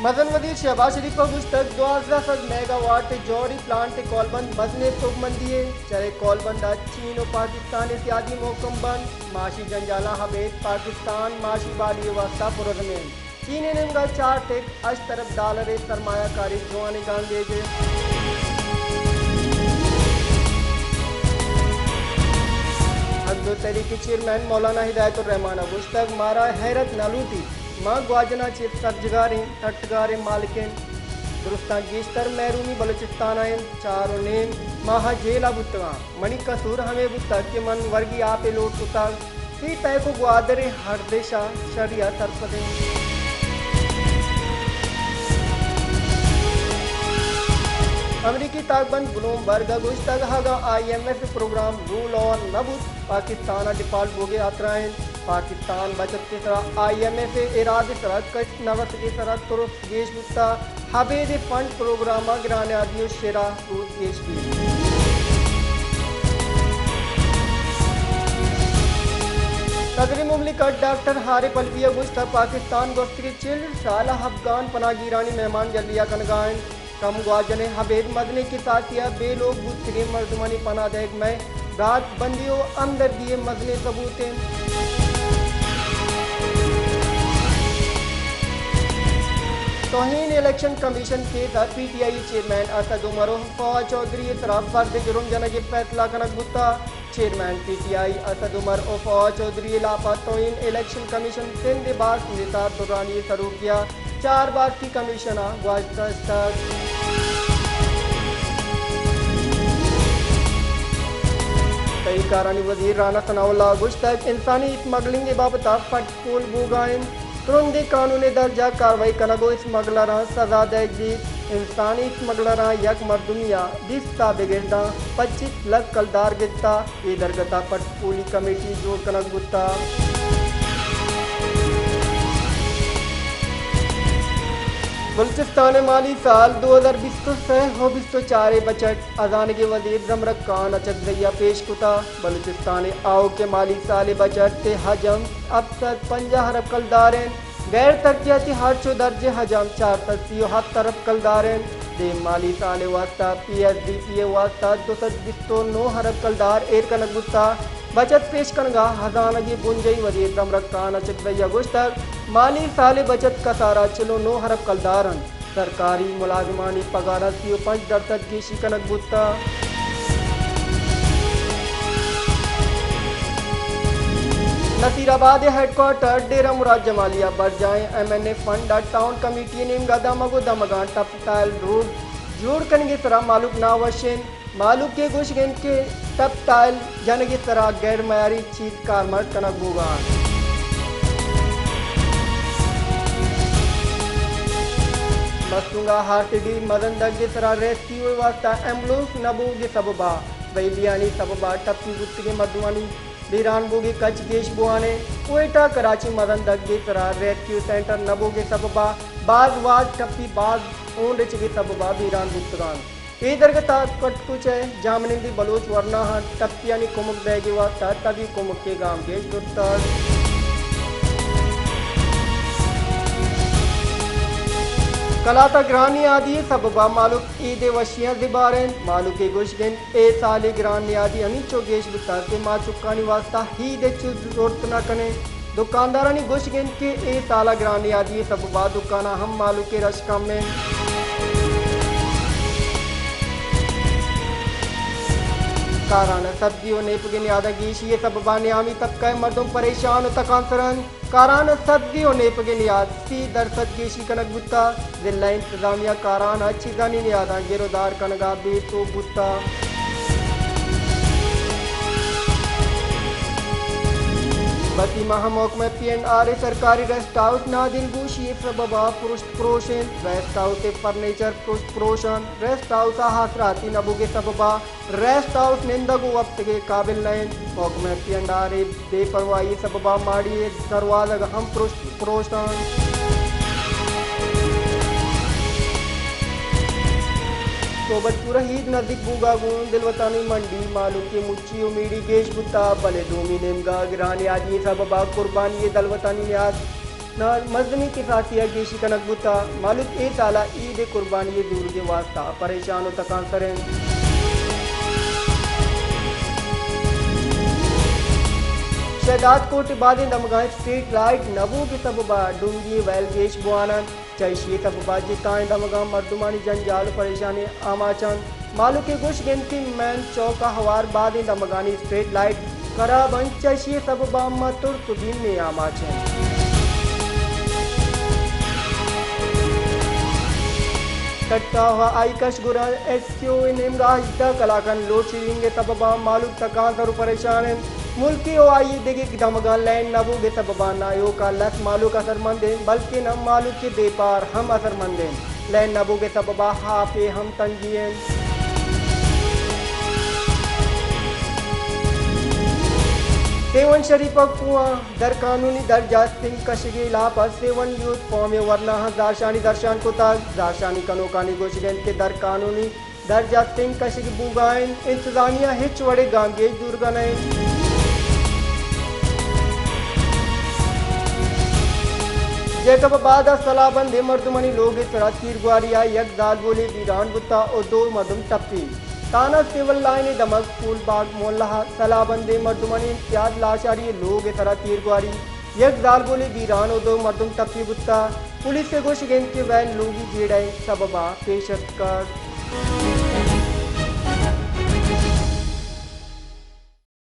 मदन वजीर शहबाज शरीफ का गुश्तक 1200 मेगावाट जौहरी प्लांट कॉलबंद मजने मंदिए चरे कॉलबंद चीन और पाकिस्तान सियादी मौकम बंद माशी जंजाला हबेद पाकिस्तान माशी वाली वास्ता पुरजमें चीन ने 4 टेक अश तरफ डॉलर सरमायाकारी जुआने गान देजे हकदो तहरीक चेयरमैन मौलाना हिदायतुर रहमान गुश्तक मारा हैरत नालूती माँ ग्वाजना चिर सरजगारे तटगारे मालिकें दुरुस्तान गेस्तर मैरूमी बलूचिस्तान आयन चारों नेम माह जेल बुतगा मणि कसूर हमें बुतक के मन वर्गी आपे लोट पुतक ती पैको ग्वादरे हर देशा शरिया सरपदे अमरीकी ताकबंद ब्लूमबर्ग गुश्तक हगा IMF प्रोग्राम रूल और नबूत पाकिस्तान डिफॉल्ट बोगे आतराइन पाकिस्तान बचत के तरह IMF इरादे तरह कच नवत के तरह तुरुस्त गेश बुता हबेद फंड प्रोग्राम गिराने आदियो शेरा रूस गेश की सदर मुमलिकत डॉक्टर हारिफ अलविया गुश्तक पाकिस्तान गोस्त्री चिल साल अफगान पनागीरानी मेहमान जलिया कनगाइन कम ग्वाजने हबेद मदने की साथिया बेलोग गुस्त्री मर्दमानी पनादेग में रात बंदियों अंदर दिए मजने सबूते तौहीन इलेक्शन कमीशन के तहत PTI चेयरमैन असद उमर फवाद चौधरी तरफ फर्द जुर्म जनक फैसला कनक बुता चेयरमैन PTI असद उमर और फवाद चौधरी लापा तौहीन इलेक्शन कमीशन सिंध बास निसार दुरानी शुरू किया 4 बार की कमीशना वाजता कई कारानी वजीर राना सनाउल्लाह गुश्तक इंसानी स्मगलिंग के बाबत फटकोल बुगाइन तुरंत कानूनी दर्जा कार्रवाई कनगो स्मगलर सजा देगी इंसानी स्मगलर यक मरदुमिया दिस्ता बिगिरदा 25 लाख कलदार गिरता इधरगता फटकोली कमेटी जोड़ कनक गुत्ता बलूचिस्तान माली साल 2023-24 बजट अजान के वजीर जमरक खान अचकजैया पेश कुता बलूचिस्तान आओ के माली साल बजट ते हजम अब तक 50 अरब कलदारें गैर तरक्याती हर्चो दर्जे हजम 473 अरब कलदारें दे माली साल वास्ता PSDPA वास्ता 229 अरब कलदार एर कनक गुस्ता बचत पेश कनगा हजानगी बुंजई वजीर जमरक खान अचकजैया गुश्तक माली साल बचत का सारा चलो 9 अरब कलदारन सरकारी मुलाजमानी पगार 5% की शिकनक बुत्ता नसीराबाद हेडक्वार्टर डेरा मुराद जमालिया बढ़ जाए MNA फंड टाउन कमेटी ने गदामगो दमगान टपटाइल रोड जोड़ कनगे तरह मालूक नावशिन मालूक के गुशगन के टपटाइल जनगी तरह गैर मयारी चीज कारमर्द कनक बुगान मस्तुंगा हार्टडी मदन दगे तरह रेस्क्यू वास्ता एम्बुलेंस नबूगे सबबा बैलियानी सबबा टप्पी गुत्ती मधुवानी बीरान बोगे कच गेश बुआने कोयटा कराची मदन दगे तरह रेस्क्यू सेंटर नबोगे सबबा बाज वाज टप्पी बाज ओंड चिगे सबबा बीरान गुत्तगान इधरगता कटकुच है जामनिंदी बलोच वरना टप्पियानी कुमुक देगी वास्ता तभी कुमुक के गांव गेश गुत्तर कलाता ग्रानी आदि सबबा मालूक ईद वशियां दिबारें मालूक के गुशगन ए साले ग्रानी आदि अनिचो गेश बुता के मा चुकानी वास्ता ही दे चुज जोड़त ना कने दुकानदारानी गुशगन के ए साला ग्रानी आदि सबबा दुकाना हम मालूक के रशकम में काराना सब्जियों ने पुगे न्यादा गीश ये सबबा न्यामी तबका मर्दों परेशान तकांसरन काराना सब्जियों ने पुगे न्याद 30% गीशी कनक बुत्ता जिला इंतजामिया काराना अच्छी जानी न्यादा गिरोदार कनगा बेतो बुत्ता बसी महामोक में PNRA सरकारी रेस्ट हाउस नादिल गुशी सबबा पुरुष प्रोशन रेस्ट हाउस फर्नीचर पुरुष प्रोशन रेस्ट हाउस हासराती नबुगे सबबा रेस्ट हाउस निंदगु वक्त के काबिल नहीं मोक में PNRA बेपरवाही सबबा माड़ी दरवाजा हम पुरुष प्रोशन सोबतपुर ईद नजदीक बुगागुन दिलवतानी मंडी मालूम के मुच्ची उमीड़ी गेश बुता बले दूमी नेमगा गिरानी आदि सबबा कुर्बानी ये दलवतानी न्याज मजदमी के साथ यह गेशी कनक बुता मालूक ए साला ईद कुर्बानी दूर के वास्ता परेशान तकान करें। शहदाद कोट बादे दमगाए स्ट्रीट लाइट नबू के सबबा डूंगी वैल गेश बुआनन चैशी सबबा जिताएं दमगा मर्दुमानी जंजाल परेशानी आमाचन मालू के गुश गिनती मैन चौका हवार बादे दमगानी स्ट्रीट लाइट खराबन चैशी सबबा मतुर सुबीन में आमाचन। कट्टा हुआ आईकश गुरा एसक्यू निमराज द कलाकन लोड शेडिंग के सबबा मालूक तकान सर परेशान है मुल्की ओ आई देगी दमगा लैंड नबू के सबबा नायो का लस मालूक असरमंद है बल्कि न मालूक के बेपार हम असरमंद हैं लैंड नबू के सबबा हाफे हम तंगी हैं। सेवन शरीफा कुआं दर कानूनी दर्जा सिंह कशगी लापर सेवन यूथ फॉर्म वरना दारशानी दर्शान को ताज दारशानी कनोकानी गोशगन के दर कानूनी दर्जा सिंह कशगी बुगाइन इंतजामिया हिच वड़े गांगेज दुर्गनाइन जेकब बाद सलाबंद मर्दमनी लोग तरह तीरगुआरिया यक दाल बोले वीरान बुत्ता और दो मदम टप्पी ताना सिविल लाइन दमक फूल बाग मोल्ला सलाबंदे मर्दमनी इम्तियाज लाशारी लोग तरह तीरगुआरी यक दाल बोले वीरान और दो मदम टप्पी बुत्ता पुलिस से गोश गेंद के वैन लोगी जेड़े सबबा पेशत कर।